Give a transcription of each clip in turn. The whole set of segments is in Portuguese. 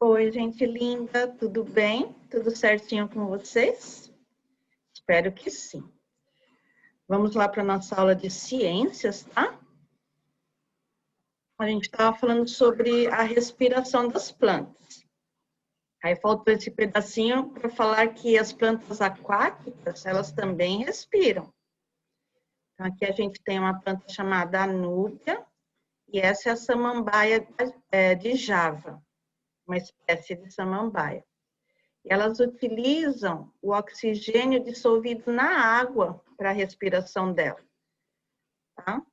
Oi, gente linda, tudo bem? Tudo certinho com vocês? Espero que sim. Vamos lá para a nossa aula de ciências, tá? A gente estava falando sobre a respiração das plantas. Aí faltou esse pedacinho para falar que as plantas aquáticas, elas também respiram. Então, aqui a gente tem uma planta chamada anúbia, e essa é a samambaia de Java, uma espécie de samambaia. Elas utilizam o oxigênio dissolvido na água para a respiração dela. Tá?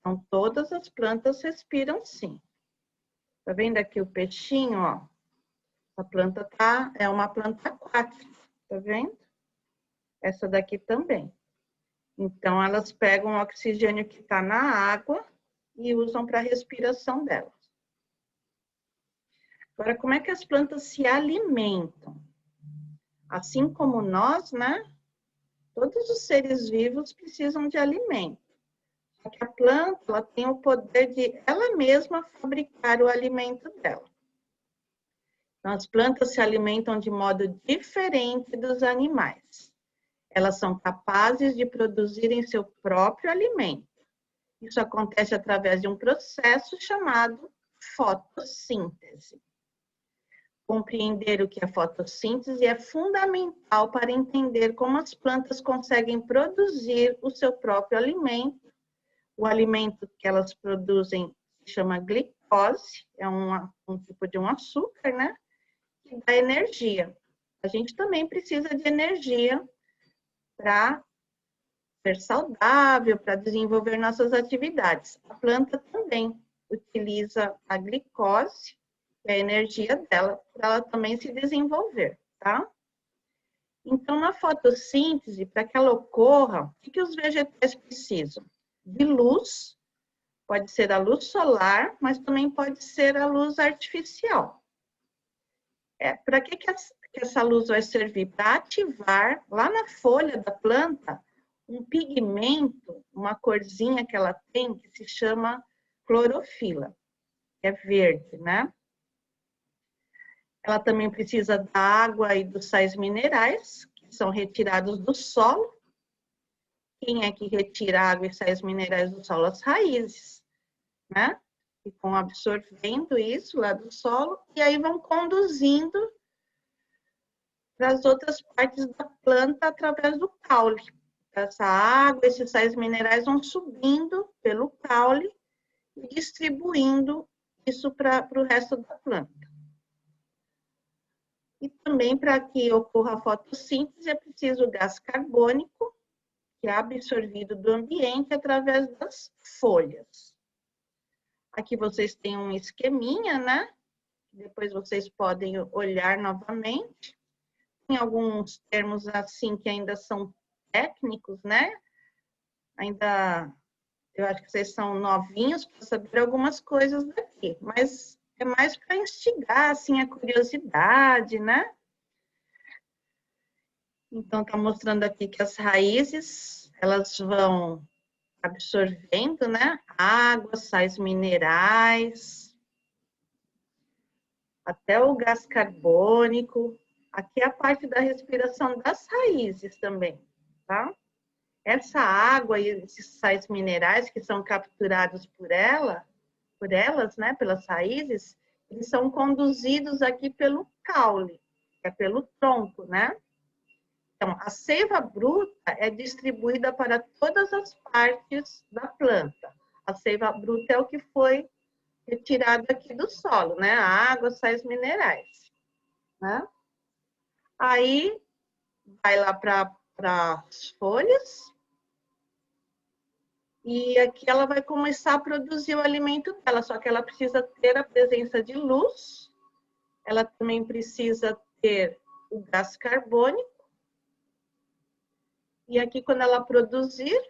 Então, todas as plantas respiram sim. Tá vendo aqui o peixinho, ó? A planta é uma planta aquática, tá vendo? Essa daqui também. Então, elas pegam o oxigênio que está na água e usam para a respiração delas. Agora, como é que as plantas se alimentam? Assim como nós, né? Todos os seres vivos precisam de alimento. Só que a planta, ela tem o poder de ela mesma fabricar o alimento dela. Então, as plantas se alimentam de modo diferente dos animais. Elas são capazes de produzirem seu próprio alimento. Isso acontece através de um processo chamado fotossíntese. Compreender o que é fotossíntese é fundamental para entender como as plantas conseguem produzir o seu próprio alimento. O alimento que elas produzem se chama glicose, é um tipo de um açúcar, né? Que dá energia. A gente também precisa de energia para ser saudável, para desenvolver nossas atividades. A planta também utiliza a glicose, que é a energia dela, para ela também se desenvolver, tá? Então, na fotossíntese, para que ela ocorra, o que os vegetais precisam? De luz, pode ser a luz solar, mas também pode ser a luz artificial. Para que essa luz vai servir? Para ativar, lá na folha da planta, um pigmento, uma corzinha que ela tem, que se chama clorofila. É verde, né? Ela também precisa da água e dos sais minerais, que são retirados do solo. Quem é que retira água e sais minerais do solo? As raízes, né? Ficam absorvendo isso lá do solo e aí vão conduzindo para as outras partes da planta através do caule. Essa água, esses sais minerais vão subindo pelo caule e distribuindo isso para o resto da planta. E também, para que ocorra a fotossíntese, é preciso o gás carbônico, que é absorvido do ambiente através das folhas. Aqui vocês têm um esqueminha, né? Depois vocês podem olhar novamente. Tem alguns termos assim que ainda são técnicos, né? Ainda, eu acho que vocês são novinhos para saber algumas coisas daqui, mas é mais para instigar, assim, a curiosidade, né? Então, está mostrando aqui que as raízes, elas vão absorvendo, né? Água, sais minerais, até o gás carbônico. Aqui é a parte da respiração das raízes também, tá? Essa água e esses sais minerais que são capturados por elas, né? Pelas raízes, eles são conduzidos aqui pelo caule, que é pelo tronco, né? Então, a seiva bruta é distribuída para todas as partes da planta. A seiva bruta é o que foi retirado aqui do solo, né? A água, sais minerais, né? Aí, vai lá para as folhas. E aqui ela vai começar a produzir o alimento dela, só que ela precisa ter a presença de luz. Ela também precisa ter o gás carbônico. E aqui, quando ela produzir,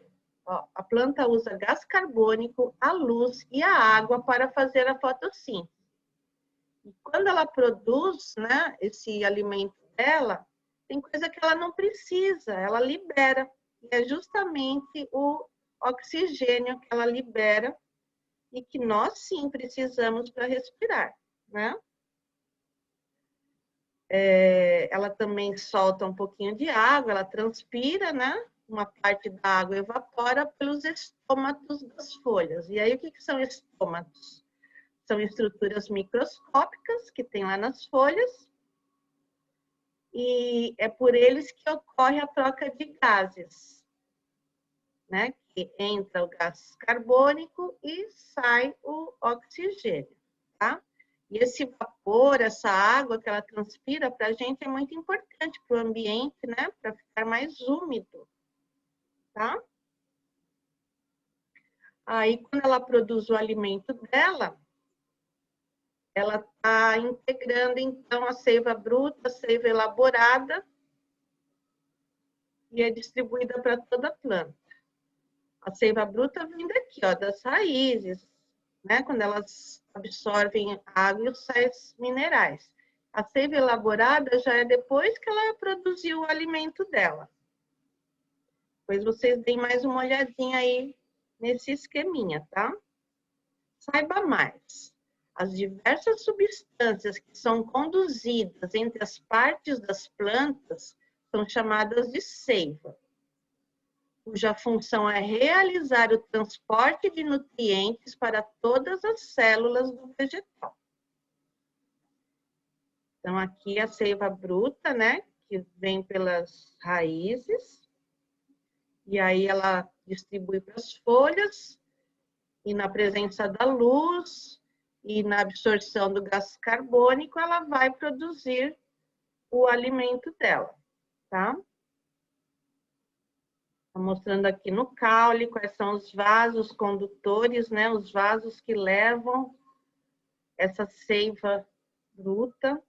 ó, a planta usa gás carbônico, a luz e a água para fazer a fotossíntese. E quando ela produz, né, esse alimento dela, tem coisa que ela não precisa, ela libera. E é justamente o oxigênio que ela libera e que nós sim precisamos para respirar, né? ela também solta um pouquinho de água, ela transpira, né? Uma parte da água evapora pelos estômatos das folhas. E aí, o que são estômatos? São estruturas microscópicas que tem lá nas folhas, e é por eles que ocorre a troca de gases, né? Que entra o gás carbônico e sai o oxigênio, tá? E esse vapor, essa água que ela transpira, para a gente é muito importante para o ambiente, né? Para ficar mais úmido, tá? Aí, quando ela produz o alimento dela, ela está integrando, então, a seiva bruta, a seiva elaborada, e é distribuída para toda a planta. A seiva bruta vem daqui, ó, das raízes, né? Quando elas absorvem água e os sais minerais. A seiva elaborada já é depois que ela produziu o alimento dela. Depois vocês deem mais uma olhadinha aí nesse esqueminha, tá? Saiba mais. As diversas substâncias que são conduzidas entre as partes das plantas são chamadas de seiva, cuja função é realizar o transporte de nutrientes para todas as células do vegetal. Então, aqui a seiva bruta, né, que vem pelas raízes, e aí ela distribui para as folhas, e na presença da luz e na absorção do gás carbônico, ela vai produzir o alimento dela, tá? Estou mostrando aqui no caule quais são os vasos condutores, né? Os vasos que levam essa seiva bruta,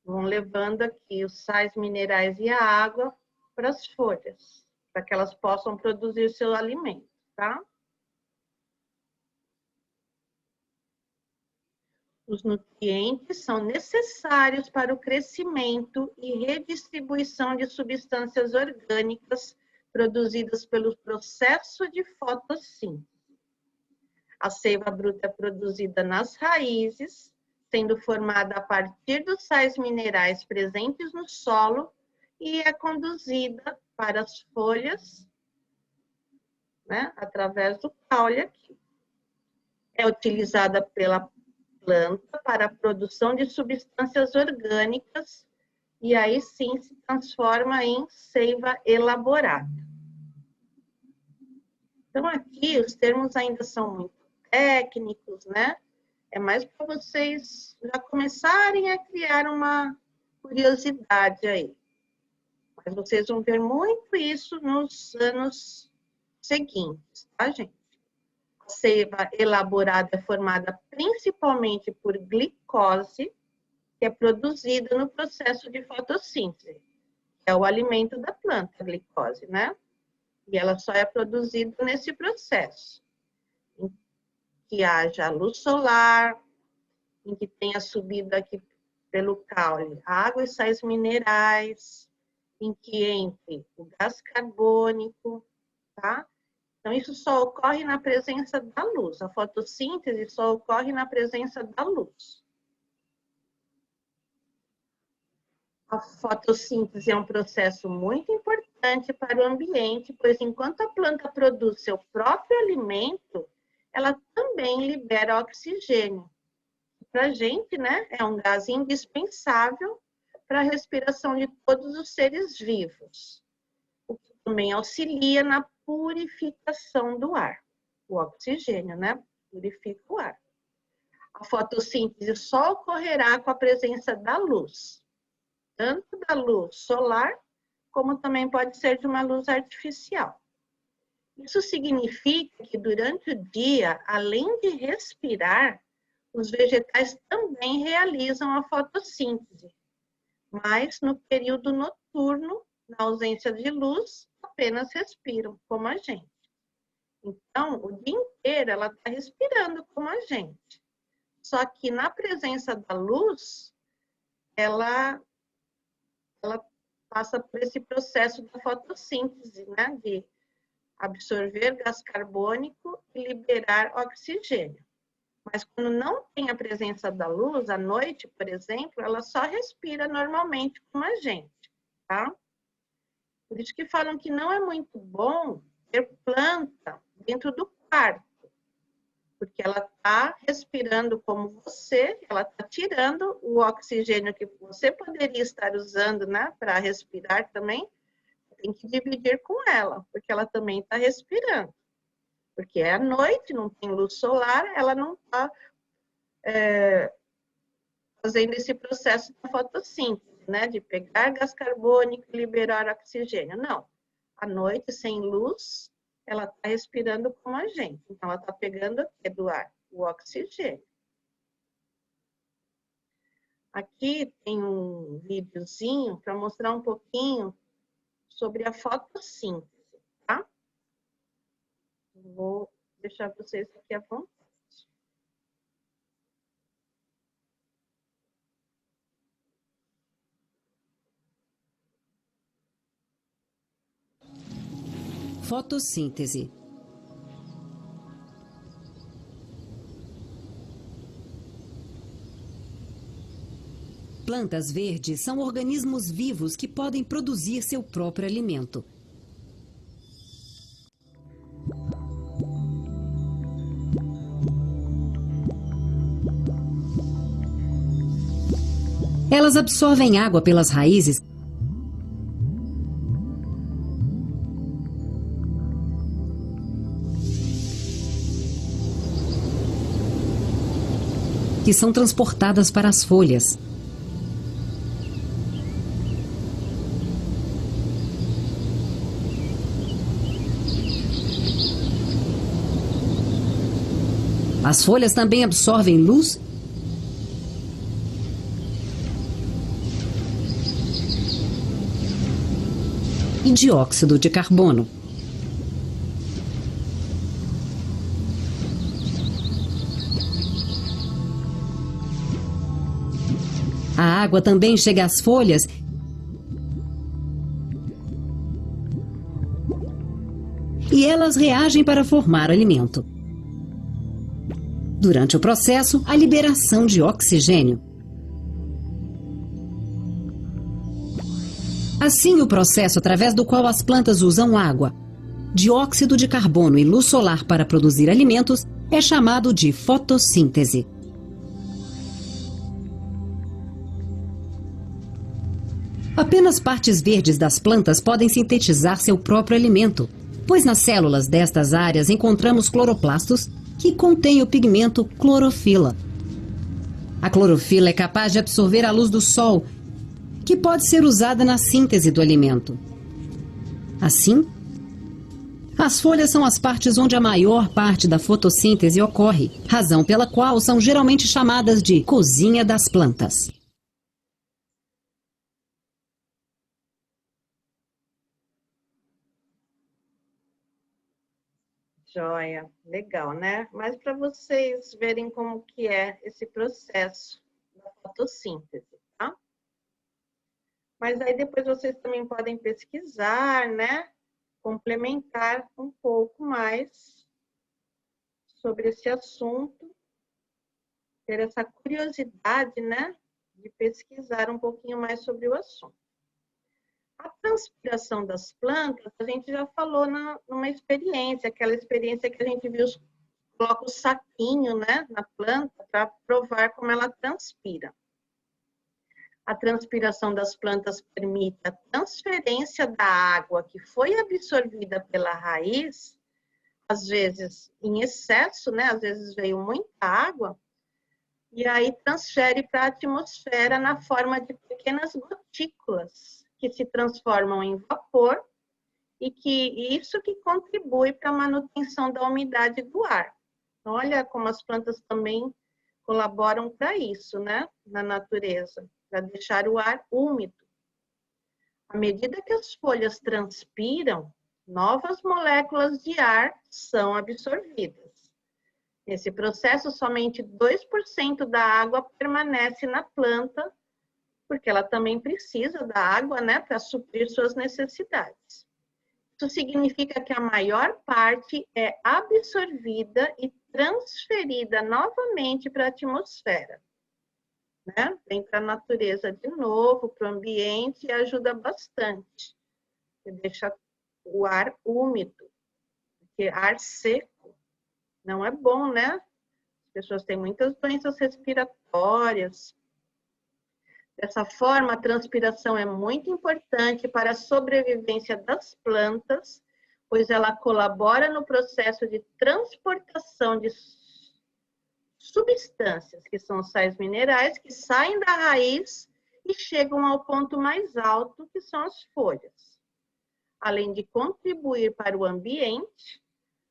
vão levando aqui os sais minerais e a água para as folhas, para que elas possam produzir seu alimento, tá? Os nutrientes são necessários para o crescimento e redistribuição de substâncias orgânicas produzidas pelo processo de fotossíntese. A seiva bruta é produzida nas raízes, sendo formada a partir dos sais minerais presentes no solo e é conduzida para as folhas, né, através do caule aqui. É utilizada pela planta para a produção de substâncias orgânicas e aí sim se transforma em seiva elaborada. Então aqui os termos ainda são muito técnicos, né? É mais para vocês já começarem a criar uma curiosidade aí. Mas vocês vão ver muito isso nos anos seguintes, tá, gente? A seiva elaborada é formada principalmente por glicose, que é produzida no processo de fotossíntese. É o alimento da planta, a glicose, né? E ela só é produzida nesse processo. Em que haja luz solar, em que tenha subido aqui pelo caule água e sais minerais, em que entre o gás carbônico, tá? Então, isso só ocorre na presença da luz. A fotossíntese só ocorre na presença da luz. A fotossíntese é um processo muito importante para o ambiente, pois enquanto a planta produz seu próprio alimento, ela também libera oxigênio. Para a gente, né, é um gás indispensável para a respiração de todos os seres vivos, o que também auxilia na purificação do ar. O oxigênio, né, purifica o ar. A fotossíntese só ocorrerá com a presença da luz, tanto da luz solar, como também pode ser de uma luz artificial. Isso significa que durante o dia, além de respirar, os vegetais também realizam a fotossíntese, mas no período noturno, na ausência de luz, apenas respiram, como a gente. Então, o dia inteiro ela está respirando como a gente. Só que na presença da luz, ela passa por esse processo da fotossíntese, né? De absorver gás carbônico e liberar oxigênio. Mas quando não tem a presença da luz, à noite, por exemplo, ela só respira normalmente como a gente, tá? Por isso que falam que não é muito bom ter planta dentro do quarto, porque ela está respirando como você, ela está tirando o oxigênio que você poderia estar usando, né, para respirar também, tem que dividir com ela, porque ela também está respirando. Porque é à noite, não tem luz solar, ela não está fazendo esse processo da fotossíntese, né, de pegar gás carbônico e liberar oxigênio. Não. À noite, sem luz, ela está respirando como a gente. Então, ela está pegando o quê do ar? O oxigênio. Aqui tem um videozinho para mostrar um pouquinho sobre a fotossíntese, tá? Vou deixar vocês aqui à vontade. Fotossíntese. Plantas verdes são organismos vivos que podem produzir seu próprio alimento. Elas absorvem água pelas raízes, que são transportadas para as folhas. As folhas também absorvem luz e dióxido de carbono. A água também chega às folhas e elas reagem para formar alimento. Durante o processo, a liberação de oxigênio. Assim, o processo através do qual as plantas usam água, dióxido de carbono e luz solar para produzir alimentos é chamado de fotossíntese. Apenas partes verdes das plantas podem sintetizar seu próprio alimento, pois nas células destas áreas encontramos cloroplastos que contêm o pigmento clorofila. A clorofila é capaz de absorver a luz do sol, que pode ser usada na síntese do alimento. Assim, as folhas são as partes onde a maior parte da fotossíntese ocorre, razão pela qual são geralmente chamadas de cozinha das plantas. Joia, legal, né? Mas para vocês verem como que é esse processo da fotossíntese, tá? Mas aí depois vocês também podem pesquisar, né? Complementar um pouco mais sobre esse assunto, ter essa curiosidade, né? De pesquisar um pouquinho mais sobre o assunto. A transpiração das plantas, a gente já falou numa experiência, aquela experiência que a gente viu, coloca o saquinho, né, na planta para provar como ela transpira. A transpiração das plantas permite a transferência da água que foi absorvida pela raiz, às vezes em excesso, né, às vezes veio muita água, e aí transfere para a atmosfera na forma de pequenas gotículas, que se transformam em vapor e que isso que contribui para a manutenção da umidade do ar. Então, olha como as plantas também colaboram para isso, né, na natureza, para deixar o ar úmido. À medida que as folhas transpiram, novas moléculas de ar são absorvidas. Nesse processo, somente 2% da água permanece na planta, porque ela também precisa da água, né, para suprir suas necessidades. Isso significa que a maior parte é absorvida e transferida novamente para a atmosfera, né? Vem para a natureza de novo, para o ambiente e ajuda bastante. Você deixa o ar úmido, porque ar seco não é bom, né? As pessoas têm muitas doenças respiratórias. Dessa forma, a transpiração é muito importante para a sobrevivência das plantas, pois ela colabora no processo de transportação de substâncias, que são sais minerais, que saem da raiz e chegam ao ponto mais alto, que são as folhas. Além de contribuir para o ambiente,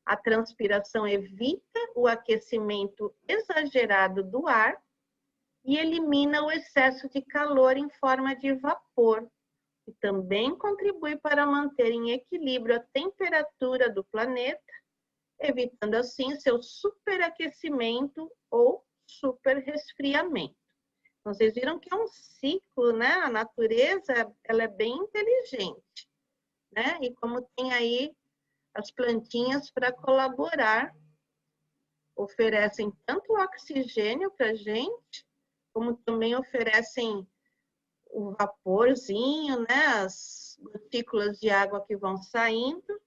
a transpiração evita o aquecimento exagerado do ar e elimina o excesso de calor em forma de vapor, que também contribui para manter em equilíbrio a temperatura do planeta, evitando assim seu superaquecimento ou superresfriamento. Então, vocês viram que é um ciclo, né? A natureza, ela é bem inteligente, né? E como tem aí as plantinhas para colaborar, oferecem tanto oxigênio para a gente, como também oferecem o vaporzinho, né? As gotículas de água que vão saindo,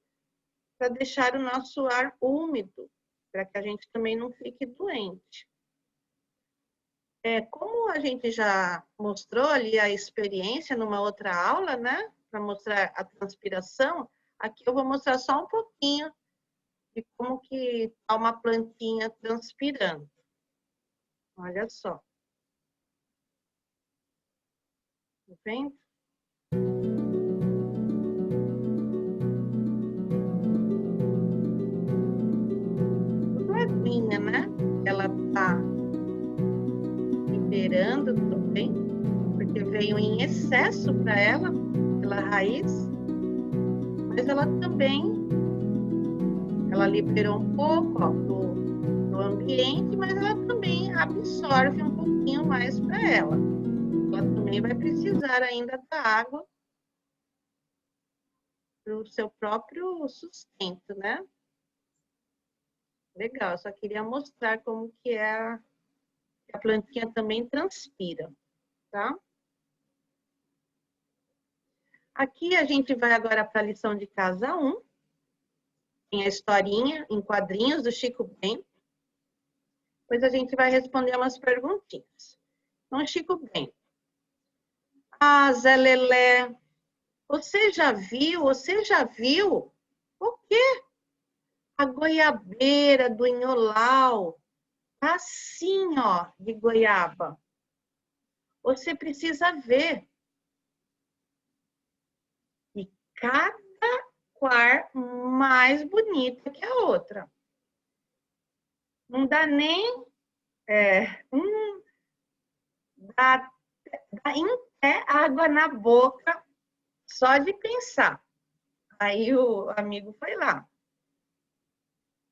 para deixar o nosso ar úmido, para que a gente também não fique doente. Como a gente já mostrou ali a experiência numa outra aula, né? Para mostrar a transpiração, aqui eu vou mostrar só um pouquinho de como que está uma plantinha transpirando. Olha só. Tá vendo? Tudo é aguinha, né? Ela está liberando também, porque veio em excesso para ela, pela raiz, mas ela também, ela liberou um pouco, ó, do ambiente, mas ela também absorve um pouquinho mais para ela. Ela também vai precisar ainda da água para o seu próprio sustento, né? Legal, só queria mostrar como que a plantinha também transpira, tá? Aqui a gente vai agora para a lição de casa 1. Tem a historinha em quadrinhos do Chico Bento. Depois a gente vai responder umas perguntinhas. Então, Chico Bento. Ah, Zé Lelé, você já viu o quê? A goiabeira do Inholau, tá assim, ó, de goiaba. Você precisa ver. E cada qual mais bonita que a outra. Não dá nem... dá em pé água na boca só de pensar. Aí o amigo foi lá.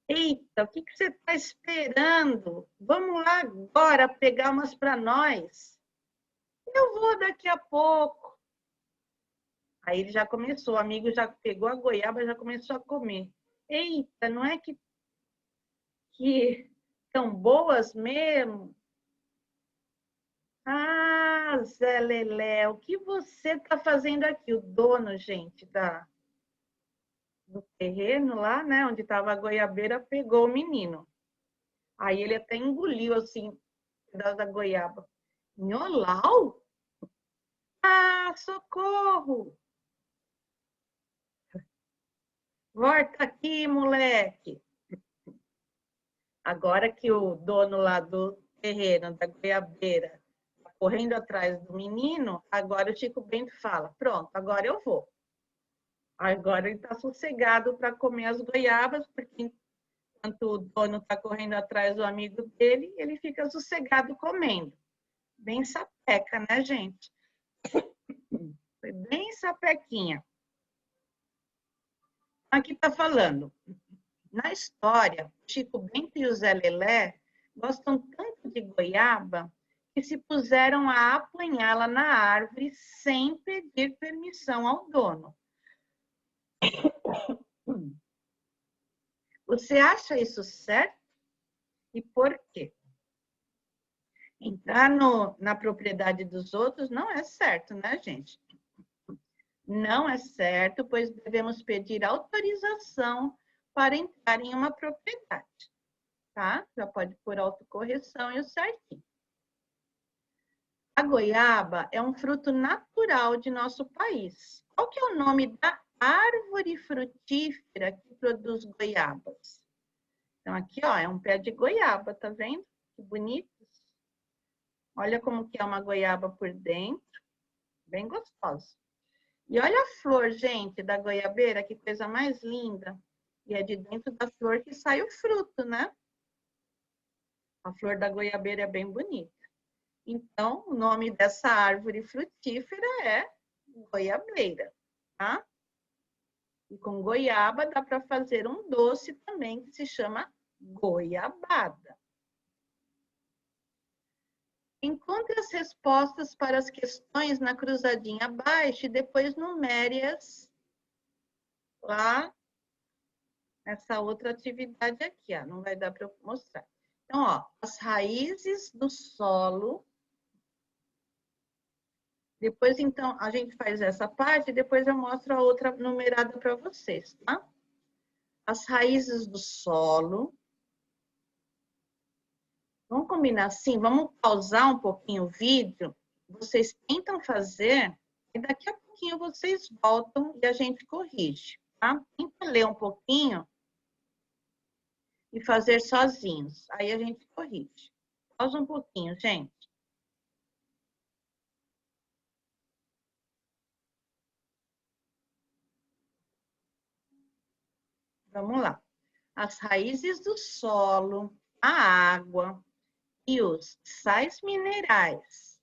Eita, o que você está esperando? Vamos lá agora pegar umas para nós. Eu vou daqui a pouco. Aí ele já começou, o amigo já pegou a goiaba, já começou a comer. Eita, não é que são boas mesmo? Ah, Zé Lelé, o que você está fazendo aqui? O dono, gente, do terreno lá, né, onde estava a goiabeira, pegou o menino. Aí ele até engoliu, assim, um pedaço da goiaba. Nholau? Ah, socorro! Volta aqui, moleque! Agora que o dono lá do terreno, da goiabeira, está correndo atrás do menino, agora o Chico Bento fala, pronto, agora eu vou. Agora ele está sossegado para comer as goiabas, porque enquanto o dono está correndo atrás do amigo dele, ele fica sossegado comendo. Bem sapeca, né, gente? Foi bem sapequinha. Aqui está falando. Na história, Chico Bento e o Zé Lelé gostam tanto de goiaba que se puseram a apanhá-la na árvore sem pedir permissão ao dono. Você acha isso certo? E por quê? Entrar na propriedade dos outros não é certo, né, gente? Não é certo, pois devemos pedir autorização para entrar em uma propriedade, tá? Já pode pôr autocorreção e o certinho. A goiaba é um fruto natural de nosso país. Qual que é o nome da árvore frutífera que produz goiabas? Então, aqui, ó, é um pé de goiaba, tá vendo? Que bonito. Olha como que é uma goiaba por dentro. Bem gostosa. E olha a flor, gente, da goiabeira, que coisa mais linda. E é de dentro da flor que sai o fruto, né? A flor da goiabeira é bem bonita. Então, o nome dessa árvore frutífera é goiabeira, tá? E com goiaba dá para fazer um doce também que se chama goiabada. Encontre as respostas para as questões na cruzadinha abaixo e depois numere-as lá nessa outra atividade aqui, ó. Não vai dar para eu mostrar. Então, ó, as raízes do solo. Depois, então, a gente faz essa parte e depois eu mostro a outra numerada para vocês, tá? As raízes do solo. Vamos combinar assim? Vamos pausar um pouquinho o vídeo. Vocês tentam fazer e daqui a pouquinho vocês voltam e a gente corrige, tá? Tenta ler um pouquinho e fazer sozinhos. Aí a gente corrige. Pausa um pouquinho, gente. Vamos lá. As raízes do solo, a água e os sais minerais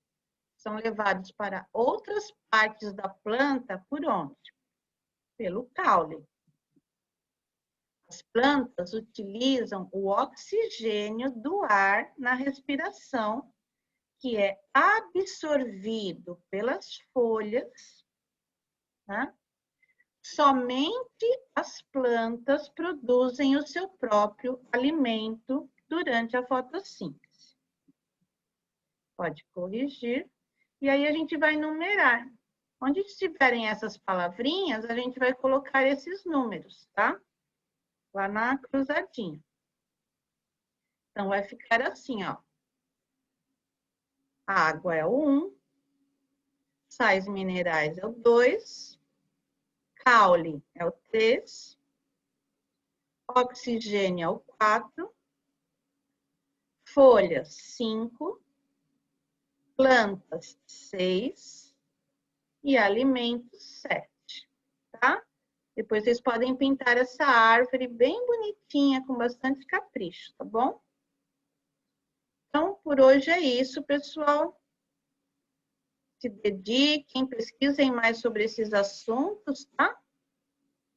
são levados para outras partes da planta por onde? Pelo caule. As plantas utilizam o oxigênio do ar na respiração, que é absorvido pelas folhas, né? Somente as plantas produzem o seu próprio alimento durante a fotossíntese. Pode corrigir. E aí a gente vai numerar. Onde estiverem essas palavrinhas, a gente vai colocar esses números, tá? Lá na cruzadinha. Então, vai ficar assim, ó. A água é o 1, sais minerais é o 2, caule é o 3, oxigênio é o 4, folhas 5, plantas 6 e alimentos 7, tá? Depois vocês podem pintar essa árvore bem bonitinha, com bastante capricho, tá bom? Então, por hoje é isso, pessoal. Se dediquem, pesquisem mais sobre esses assuntos, tá?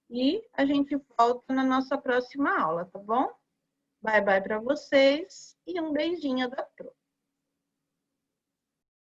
E a gente volta na nossa próxima aula, tá bom? Bye, bye para vocês e um beijinho da Pro.